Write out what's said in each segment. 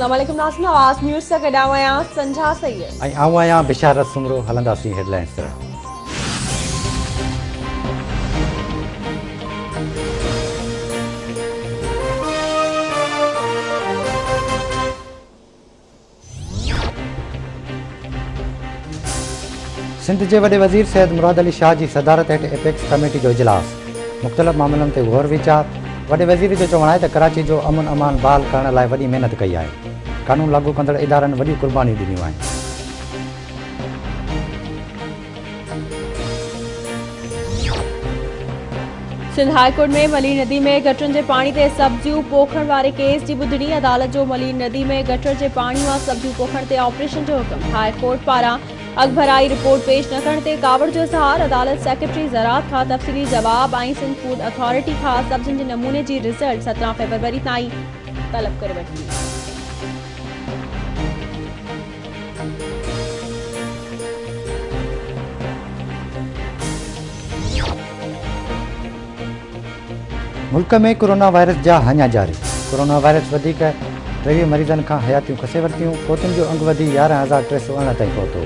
अस्सलामुअलैकुम नाज़रीन, आवाज़ न्यूज़ से गॾु आहियां संझा सैयद ऐं आऊं आहियां बिशारत सुमरो। हलंदासीं हेडलाइंस तरफ़। सिंध के वॾे वज़ीर सैयद मुराद अली शाह की सदारत हेठि एपेक्स कमेटी जो इजलास। मुख़्तलिफ़ मामलों ते गौर वीचार। वॾे वज़ीर जो चवणु आहे त कराची जो अमन अमान बहाल करण लाइ वॾी महिनत कई आहे। कानून लागू कंदड़ इदारनि वॾियूं कुर्बानियूं ॾिनियूं आहिनि। सिंध हाई कोर्ट में मली नदी में गटरनि जे पाणी ते सब्जियूं पोखण वारे केस जी ॿुधणी। अदालत जो मली नदी में गटर जे पाणी मां सब्जियूं पोखण ते ऑपरेशन जो हुकुम। हाई कोर्ट पारां अॻभराई रिपोर्ट पेश न करण ते कावड़ जो इज़हार। अदालत सेक्रेटरी ज़राअत खां तफ़सीली जवाब ऐं सिंध फूड अथॉरिटी खां सब्जियुनि जे नमूने जी रिज़ल्ट 17 फरवरी ताईं तलब करे वरिती। मुल्क में कोरोना वायरस जा हाञा जारी। कोरोना वायरस वधीक 23 मरीज़नि खां हयातियूं खसे वरितियूं। फौतुनि जो अंग वधी 11,311 ताईं पहुतो।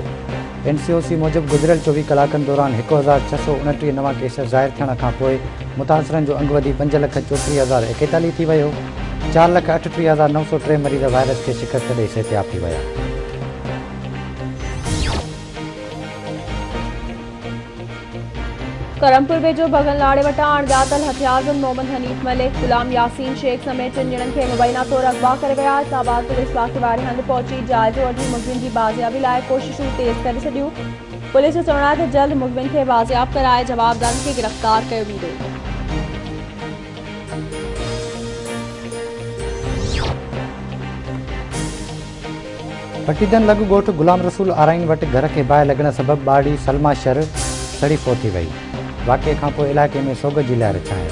NCOC मूजिबि गुज़िरियल 24 कलाकनि दौरान 1,629 नवां केस ज़ाहिर थियण खां पोइ मुतासिरनि जो अंग वधी 5,34,041 थी वियो। 4,38,903 मरीज़ वायरस खे शिकस्त ॾेई सिहतयाब थी विया। करमपुर वेझो भगन लाड़े वटां अणॼातल हथियारबंद मोहम्मद हनीफ मलिक, गुलाम यासीन शेख समेत 3 ॼणनि खे मुबैना तौर अगवा करे विया। इस्लामाबाद पुलिस वाक़े वारे हंधि पहुची जाइज़ो वठी मुलज़िम जी बाज़ियाबी लाइ कोशिशूं तेज़ करे छॾियूं। पुलिस जो चवणु आहे त जल्द मुलज़िम खे बाज़ियाब कराए जवाबदारनि खे गिरफ़्तार कयो वेंदो। पटीदन लॻ ॻोठ गुलाम रसूल आराइन वटि घर खे बाहि लॻण सबबि ॿाड़ी सलमा शर सड़ी फोत थी वई। वाक़े खां पोइ इलाइक़े में सोग जी लहर छांइ।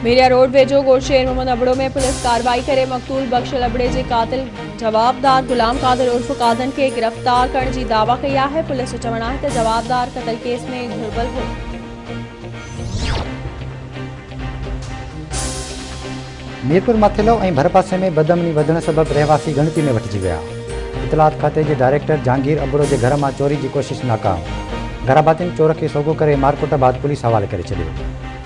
मीरिया रोड वेझो गोशेर मोहम्मद अबड़ो में पुलिस कार्रवाई करे मक़तूल बख्शल अबड़े जे कातिल जवाबदार गुलाम कादिर उर्फ कादन खे गिरफ़्तार करण जी दावा कई आहे। पुलिस जो चवणु आहे त जवाबदार क़त्ल केस में घुरिबल हो। मीरपुर माथेलो ऐं भरपासे में बदअमनी वधण सबबि रहवासी गणती में वठिजी विया। इतलात खाते जे डायरेक्टर जहांगीर अबड़ो जे घर मां चोरी जी कोशिश नाकाम। घराबातियुनि चोर खे सोगो करे मारकुट बाद पुलिस हवाले करे छॾियो।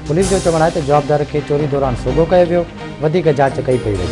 पुलिस जो चवणु आहे त जवाबदार खे चोरी दौरान सोगो कयो वियो। वधीक जांच कई पई वई।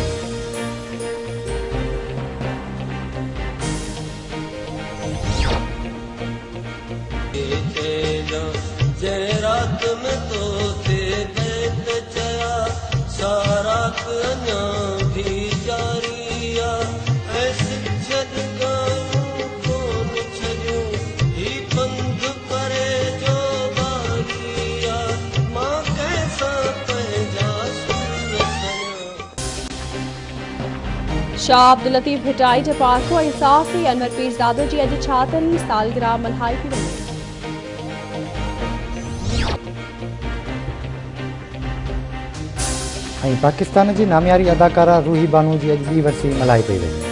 शाह अब्दुल लतीफ़ भिटाई जे पार्को इंसाफ़ी अनवर पीरज़ादो जी अॼु 76वीं सालगिरह मल्हाई थी वञे। ऐं पाकिस्तान जी नामियारी अदाकारा रूही बानो जी अॼु ॿी वरसी मल्हाई पई वई।